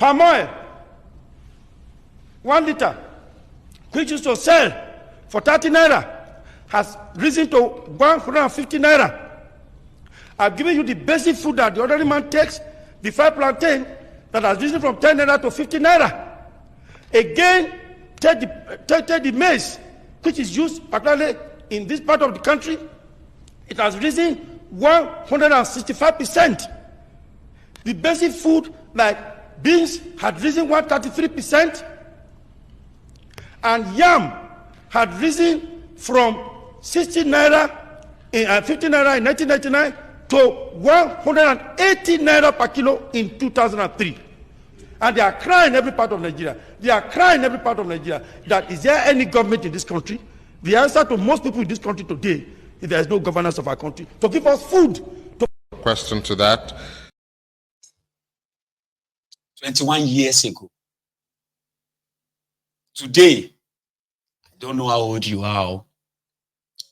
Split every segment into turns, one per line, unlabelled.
Palm oil, 1 liter, which used to sell for 30 naira, has risen to 150 naira. I've given you the basic food that the ordinary man takes, the fried plantain that has risen from 10 naira to 50 naira. Again, take the maize, which is used particularly in this part of the country, it has risen 165%. The basic food like beans had risen 133%, and yam had risen from 60 naira, 50 naira in 1999 to 180 naira per kilo in 2003. And they are crying every part of Nigeria. They are crying every part of Nigeria that is there any government in this country? The answer to most people in this country today is there is no governance of our country to give us food.
Question to that.
21 years ago. Today, I don't know how old you are,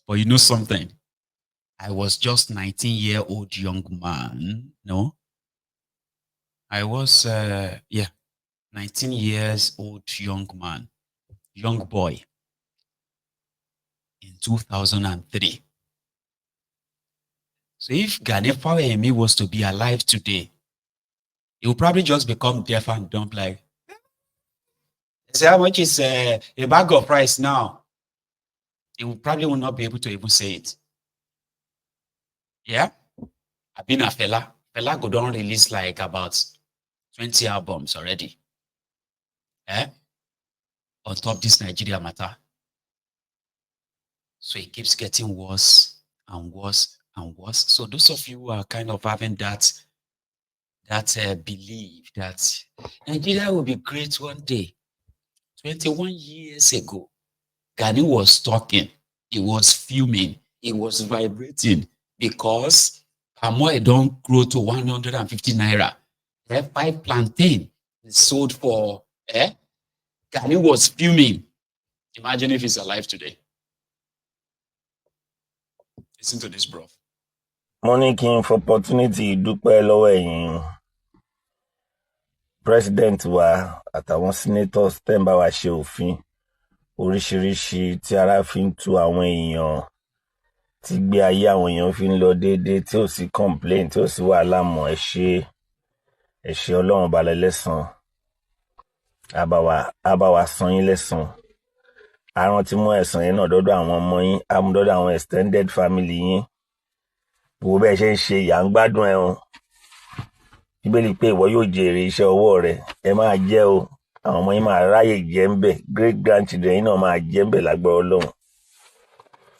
but you know something. I was just 19-year-old young man, no? I was, 19 years old young man, young boy in 2003. So if Gani Fawehinmi was to be alive today, he will probably just become deaf and dumb like, say how much is a bag of rice now? He will probably will not be able to even say it. Yeah? I've been a Fela. Fela go down release like about 20 albums already. On top this Nigeria matter. So it keeps getting worse and worse and worse. So those of you who are kind of having that belief that Nigeria will be great one day. 21 years ago, Gani was talking, he was fuming, he was vibrating because palm oil don't grow to 150 naira. 5 plantain is sold for, Gani was fuming. Imagine if he's alive today. Listen to this, bro.
Morning King for opportunity, dúpẹ́ lọ́wọ́ ẹ̀yin president wa àtàwọn senators tẹ́ ń bá wa ṣe òfin oríṣiríṣi tí ara fi ń tu àwọn èèyàn tí gbé ayé àwọn èèyàn fi ń lọ déédéé tí ò sí complaint tí ò sí wàhálà mọ́ ẹ ṣé Ọlọ́run balẹ̀ lẹ́san á bá wa san yín lẹ́san àrùn tí mú ẹ̀san yẹn náà dọ́dọ̀ àwọn ọmọ yín àmúdọ́dọ̀ àwọn extended family yín gbogbo bẹ́ẹ̀ ṣe ń ṣe ìyà ń gbádùn ẹ̀ o Bíbélì pé ìwọ yóò jèrè iṣẹ́ ọwọ́ rẹ ẹ máa jẹ o àwọn ọmọ yín máa ráyè jẹ ń bẹ̀ great grandchildren yín náà máa jẹ ń bẹ̀ lágbára Ọlọ́run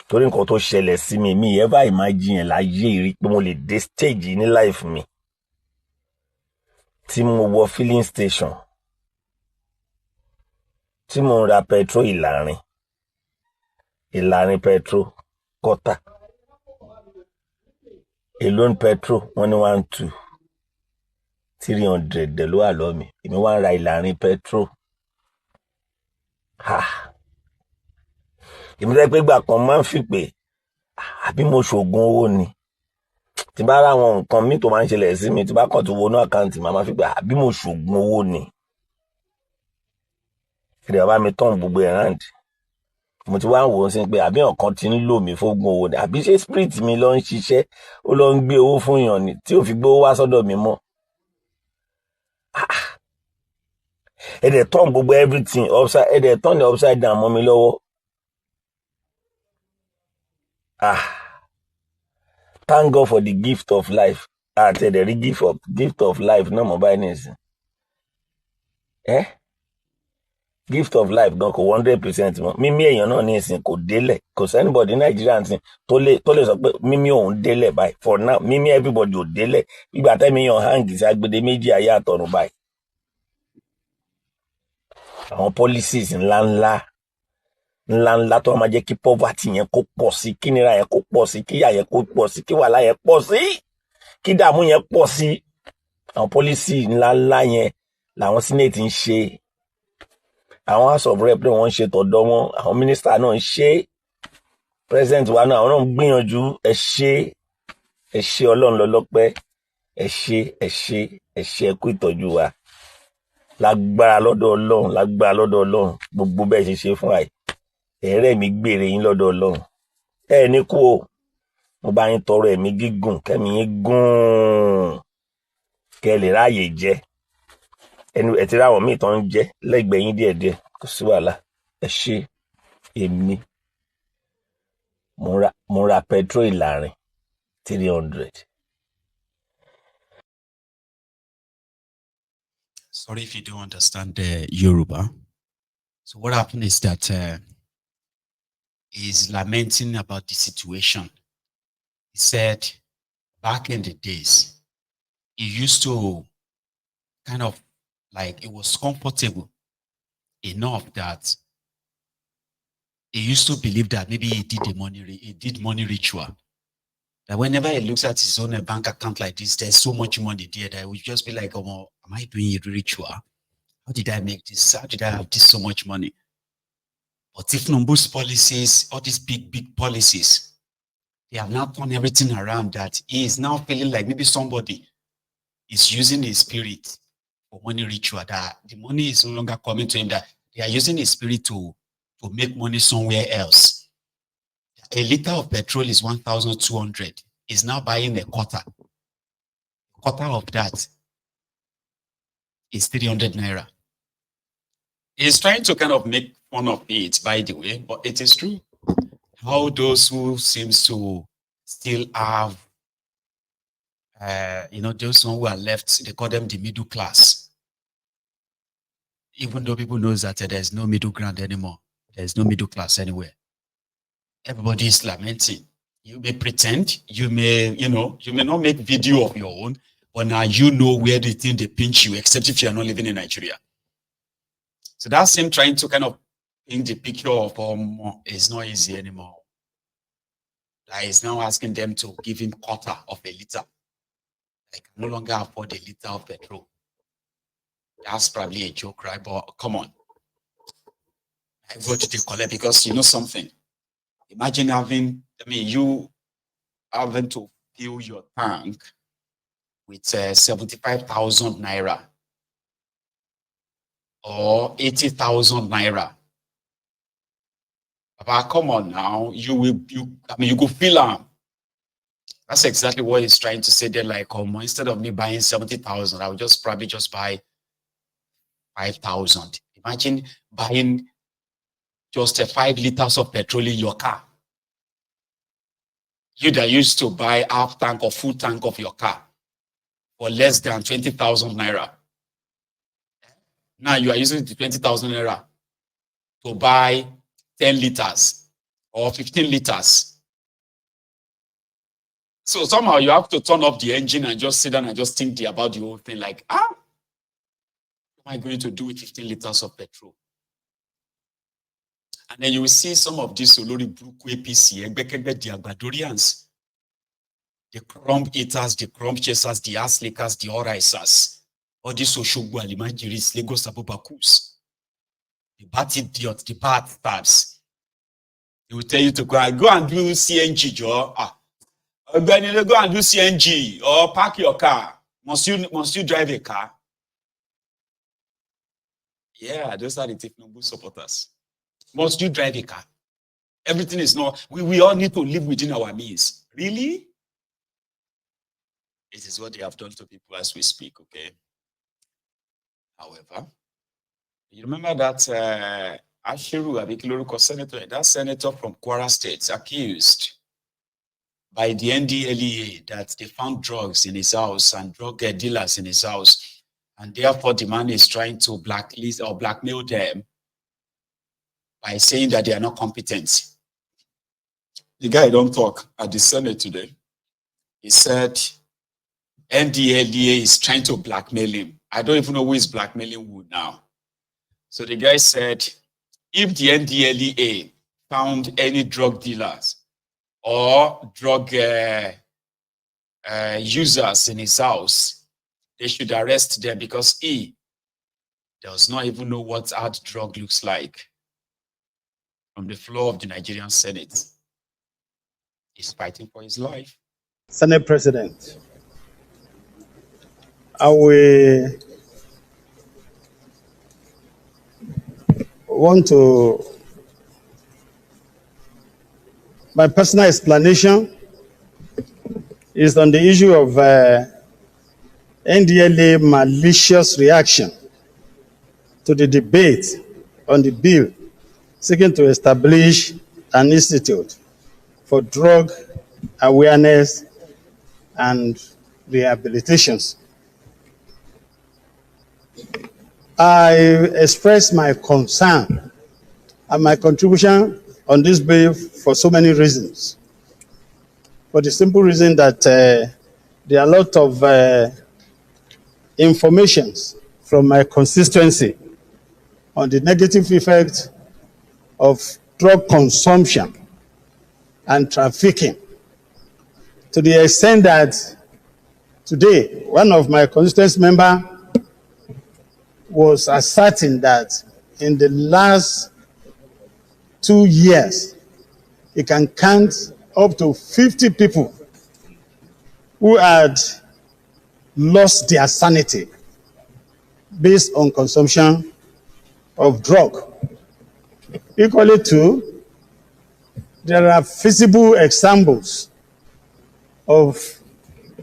torí nǹkan tó ṣẹlẹ̀ sí mi ever imagine láyé rí pé mo lè dé stage ní life mi tí mo wọ filling station tí mo ra petrol ìlàrin petrol kọ́tà alone petrol wọ́n ní 1-2 300 dẹ̀ ló wà lọ́wọ́ mi èmi wá ń ra ìlàrin petrol èmi rẹ́ pé gbà kan máa ń fi pé àbí mo ṣògùn owó ni tí bá ra àwọn nǹkan mi tó máa ń ṣẹlẹ̀ sí mi tí bá kàn tó wọnú àkáǹtì máa fi pé àbí mo ṣògùn owó ni ẹ̀rẹ̀ bàbá mi tán gbogbo ẹ̀ráǹdì mo ti wá ń wò ó sí pé àbí ọ̀kan ti ń lò mí fógun owó ni àbí ṣé spirit mi lọ ń ṣiṣẹ́ ó lọ ń gbé owó fún èèyàn ni tí ò fi gbówó wá sọ́dọ̀ mi mọ́ ẹ̀dẹ̀ tán gbogbo everything ẹ̀dẹ̀ tán ní upside down mọ́ mi lọ́wọ́ thank God for the gift of life àti ẹ̀dẹ̀ rí gift of life náà mọ́ báyìí nìsín gift of life gan kò 100% mọ́ mímí èèyàn náà ní ìsìn kò délẹ̀ kò sí anybody Nigeria nsìn tó lè sọ pé mímí òun délẹ̀ báyìí for now mímí everybody ò délẹ̀ ìgbà tẹ́mi yàn hang sí agbede méjì ayé àtọ̀run báyìí àwọn policies ńláńlá tó máa jẹ́ kí poverty yẹn kó pọ̀ sí kí nira yẹn kó pọ̀ sí kí ìyà yẹn kó pọ̀ sí kí wàhálà yẹn pọ̀ sí kí dààmú yẹn pọ̀ sí àwọn policy ńláńlá yẹn làwọn senate ń ṣe àwọn house of rep náà wọ́n ń ṣe tọ̀dọ̀ wọn àwọn minister náà ń ṣe president wa náà àwọn náà ń gbìyànjú ẹ ṣé Ọlọ́run lọ́lọ́pẹ́ ẹ ṣé ẹ kú ìtọ́jú wa lágbára lọ́dọ̀ Ọlọ́run gbogbo bẹ́ẹ̀ ṣe ṣe fún àì ẹ̀rẹ́ mi gbèrè yín lọ́dọ̀ Ọlọ́run ẹ ní kú o mo bá yín tọrọ ẹ̀mí gígùn kẹ́mi yín gùn kẹ́ lè ráàyè jẹ ẹnu ẹ ti ráwọn míì tó ń jẹ lẹ́gbẹ̀ẹ́ yín díẹ̀díẹ̀ kò sí wàhálà ẹ ṣe èmi mo ra petrol ìlàrin 300.
Sorry if you don't understand the Yoruba. So what happened is that he's lamenting about the situation. He said back in the days, he used to kind of like it was comfortable enough that he used to believe that maybe he did money ritual. That whenever he looks at his own bank account like this, there's so much money there that he would just be like, oh, am I doing a ritual? How did I make this? How did I have this so much money? But if Numbu's policies, all these big policies, they have now turned everything around that he is now feeling like maybe somebody is using his spirit for money ritual, that the money is no longer coming to him, that they are using his spirit to make money somewhere else. A liter of petrol is 1,200. He's now buying a quarter. A quarter of that is 300 naira. He's trying to kind of make fun of it, by the way, but it is true. How those who seems to still have, those who are left, they call them the middle class. Even though people know that there's no middle ground anymore. There's no middle class anywhere. Everybody is lamenting. You may pretend, you may not make video of your own, but now you know where they think they pinch you, except if you're not living in Nigeria. So that's him trying to kind of paint the picture of it's not easy anymore. That is now asking them to give him quarter of a liter. I can no longer afford a liter of petrol. That's probably a joke, right? But come on. I go to the collect because you know something. Imagine you having to fill your tank with 75,000 naira or 80,000 naira. But come on now, you go fill them. That's exactly what he's trying to say there. Like, instead of me buying 70,000, I would probably just buy 5,000. Imagine buying just 5 liters of petrol in your car. You that used to buy half tank or full tank of your car for less than 20,000 naira. Now you are using the 20,000 naira to buy 10 liters or 15 liters. So somehow you have to turn off the engine and just sit down and just think about the whole thing like, what am I going to do with 15 liters of petrol? And then you will see some of these Olori Buruku APC, the Agbadorians, the crumb eaters, the crumb chasers, the ass lickers, the oraisers, all these Oshogbo Alimanjiris, Lagos Abubakus, the bad idiots, the bad stars. They will tell you to go and do CNG, Joe. Then you go and do CNG or park your car. Must you drive a car? Yeah, those are the Tifnubu supporters. Must you drive a car? Everything is not, we all need to live within our means. Really? It is what they have done to people as we speak, okay? However, you remember that Ashiru Abikiloruko senator, that senator from Kwara State, accused by the NDLEA that they found drugs in his house and drug dealers in his house, and therefore the man is trying to blacklist or blackmail them by saying that they are not competent. The guy don't talk at the Senate today. He said NDLEA is trying to blackmail him. I don't even know who is blackmailing who now. So the guy said, if the NDLEA found any drug dealers or drug users in his house, they should arrest them because he does not even know what hard drug looks like. From the floor of the Nigerian Senate, he's fighting for his life.
Senate President, I will want to, my personal explanation is on the issue of NDLA malicious reaction to the debate on the bill seeking to establish an institute for drug awareness and rehabilitations. I express my concern and my contribution on this bill for so many reasons. For the simple reason that there are a lot of informations from my constituency on the negative effect of drug consumption and trafficking, to the extent that today one of my constituency members was asserting that in the last 2 years, he can count up to 50 people who had lost their sanity based on consumption of drug. Equally too, there are visible examples of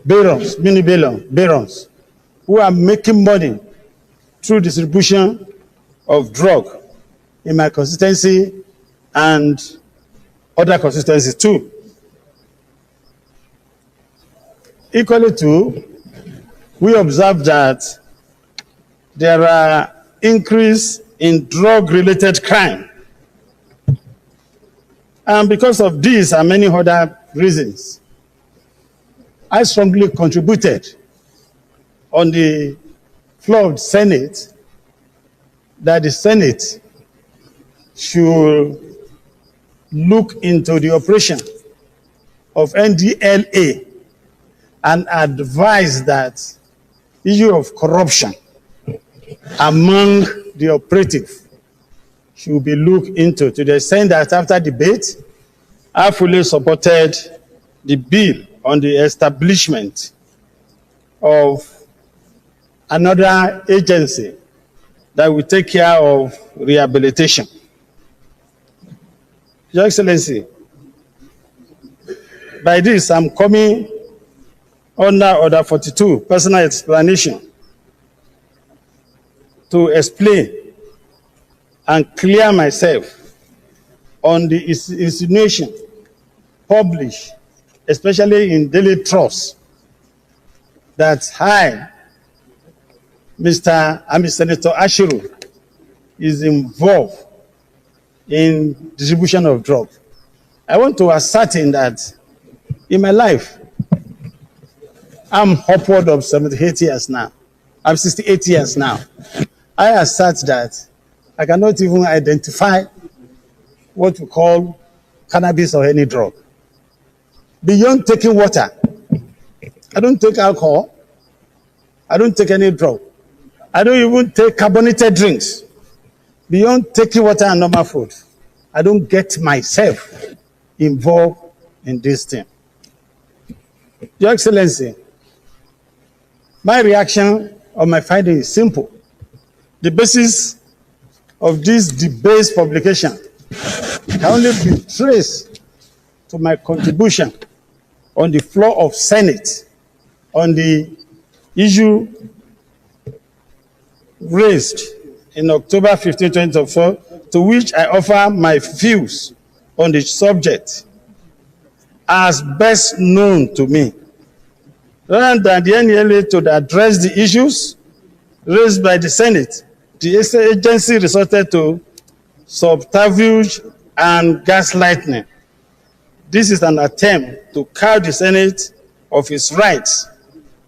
barons, mini barons, who are making money through distribution of drug in my constituency and other constituencies too. Equally too, we observe that there are increase in drug-related crime. And because of these and many other reasons, I strongly contributed on the floor of the Senate that the Senate should look into the operation of NDLA and advise that issue of corruption among the operative should be looked into, to the extent that after debate, I fully supported the bill on the establishment of another agency that will take care of rehabilitation. Your Excellency, by this I'm coming under Order 42, personal explanation, to explain and clear myself on the insinuation published, especially in Daily Trust, that I, Senator Ashiru, is involved in distribution of drugs. I want to ascertain that in my life, I'm upward of 78 years now. I'm 68 years now. I assert that I cannot even identify what we call cannabis or any drug. Beyond taking water, I don't take alcohol. I don't take any drug. I don't even take carbonated drinks. Beyond taking water and normal food, I don't get myself involved in this thing. Your Excellency, my reaction on my finding is simple. The basis of this debased publication can only be traced to my contribution on the floor of Senate on the issue raised in October 15, 2024, to which I offer my views on the subject as best known to me, rather than the NLA to address the issues raised by the Senate. The agency resorted to subterfuge and gaslighting. This is an attempt to carve the Senate of its rights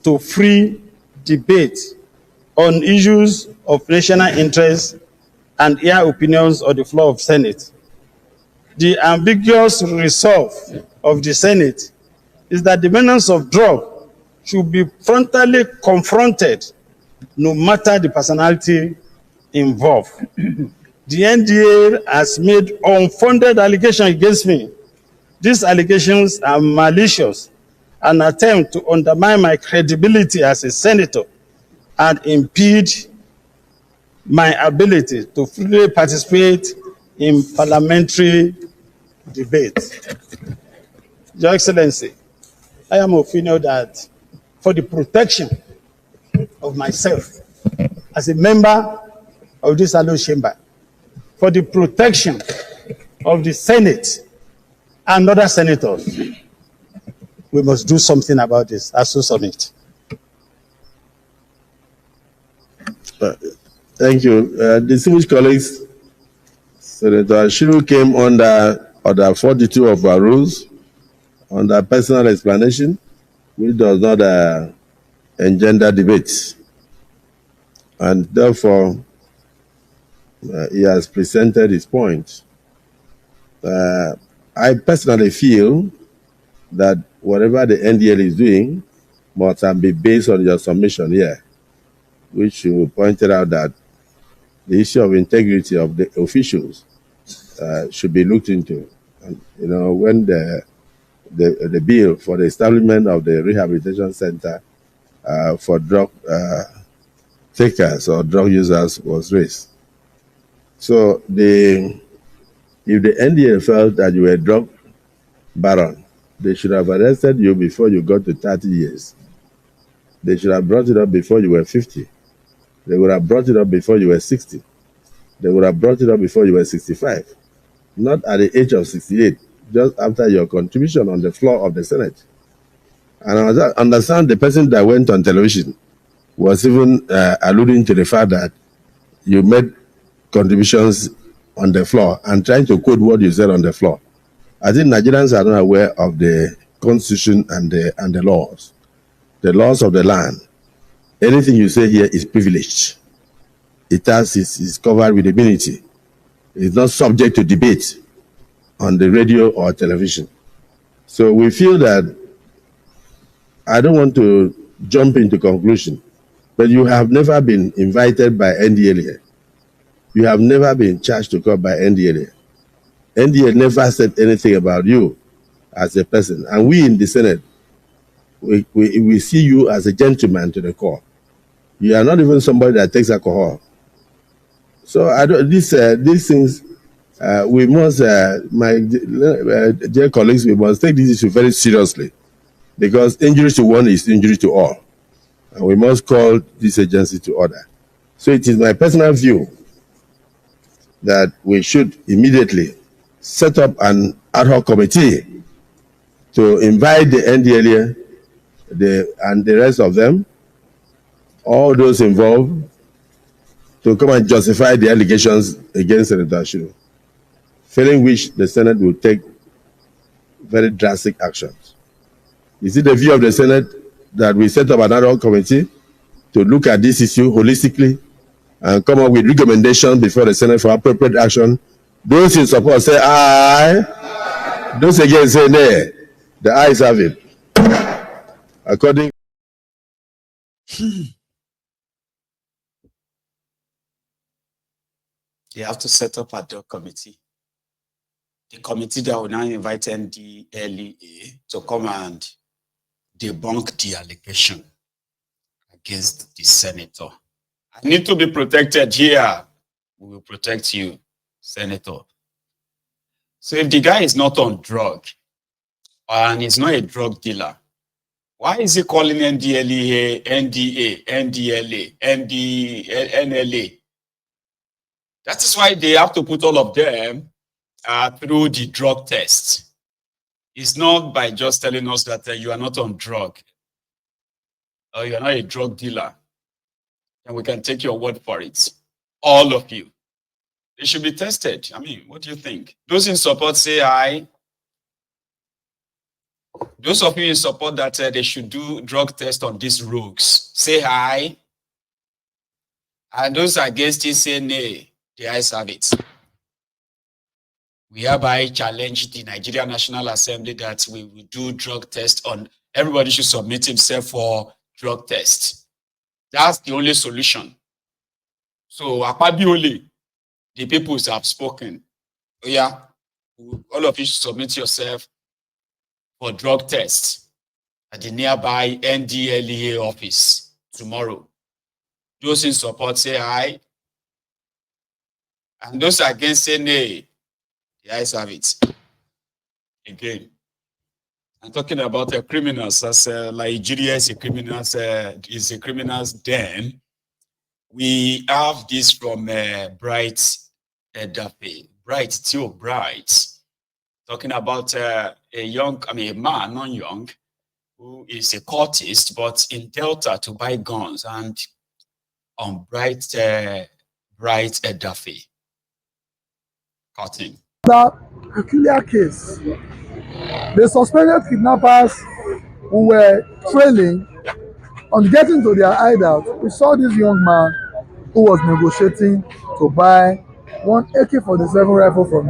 to free debate on issues of national interest and hear opinions on the floor of Senate. The ambiguous resolve of the Senate is that the menace of drug should be frontally confronted no matter the personality involved. The NDA has made unfounded allegations against me. These allegations are malicious, an attempt to undermine my credibility as a senator and impede my ability to freely participate in parliamentary debate. Your Excellency, I am of opinion that for the protection of myself as a member of this Allo chamber, for the protection of the Senate and other senators, we must do something about this as to submit.
Thank you. Distinguished colleagues, Senator Ashiru came under Order 42 of our rules, under personal explanation, which does not engender debates. And therefore, he has presented his point. I personally feel that whatever the NDL is doing must be based on your submission here, which you pointed out that the issue of integrity of the officials should be looked into. And, you know, when the bill for the establishment of the rehabilitation center for drug takers or drug users was raised. So if the NDA felt that you were a drug baron, they should have arrested you before you got to 30 years. They should have brought it up before you were 50. They would have brought it up before you were 60. They would have brought it up before you were 65. Not at the age of 68, just after your contribution on the floor of the Senate. And I understand the person that went on television was even alluding to the fact that you made contributions on the floor and trying to quote what you said on the floor. I think Nigerians are not aware of the Constitution and the laws. The laws of the land. Anything you say here is privileged. Is covered with immunity. It's not subject to debate on the radio or television. So we feel that, I don't want to jump into conclusion, but you have never been invited by NDLA. You have never been charged to come by NDLA. NDA never said anything about you as a person. And we in the Senate, we see you as a gentleman to the core. You are not even somebody that takes alcohol. So these things, we must, my dear colleagues, we must take this issue very seriously, because injury to one is injury to all. And we must call this agency to order. So it is my personal view that we should immediately set up an ad hoc committee to invite the NDLA and the rest of them, all those involved, to come and justify the allegations against Senator Ashiru, failing which the Senate will take very drastic actions. Is it the view of the Senate that we set up an ad hoc committee to look at this issue holistically and come up with recommendations before the Senate for appropriate action? Those in support say aye. Those against say nay. The ayes have it. According
They have to set up a drug committee. The committee that will now invite NDLEA to come and debunk the allegation against the senator. I need to be protected here. We will protect you, Senator. So if the guy is not on drug and he's not a drug dealer, why is he calling NDLEA, NDA, NDLA, NLA? That is why they have to put all of them through the drug test. It's not by just telling us that you are not on drug or you are not a drug dealer, and we can take your word for it. All of you. They should be tested. I mean, what do you think? Those in support say aye. Those of you in support that they should do drug test on these rogues, say aye. And those against it say nay. The ayes have it. We hereby challenge the Nigerian National Assembly that we will do drug test on, everybody should submit himself for drug test. That's the only solution. So, Akpabiole, the peoples have spoken. Oh, yeah, all of you should submit yourself for drug test at the nearby NDLEA office tomorrow. Those in support say aye. And those against say nay, the eyes have it. Again, I'm talking about criminals. As Nigeria is a criminal's den. We have this from Bright Daffy. Bright. Talking about a man, not young, who is a cultist, but in Delta to buy guns, and on Bright Daffy. Cutting.
That peculiar case, the suspected kidnappers who were trailing on getting to their hideout. We saw this young man who was negotiating to buy one AK-47 rifle from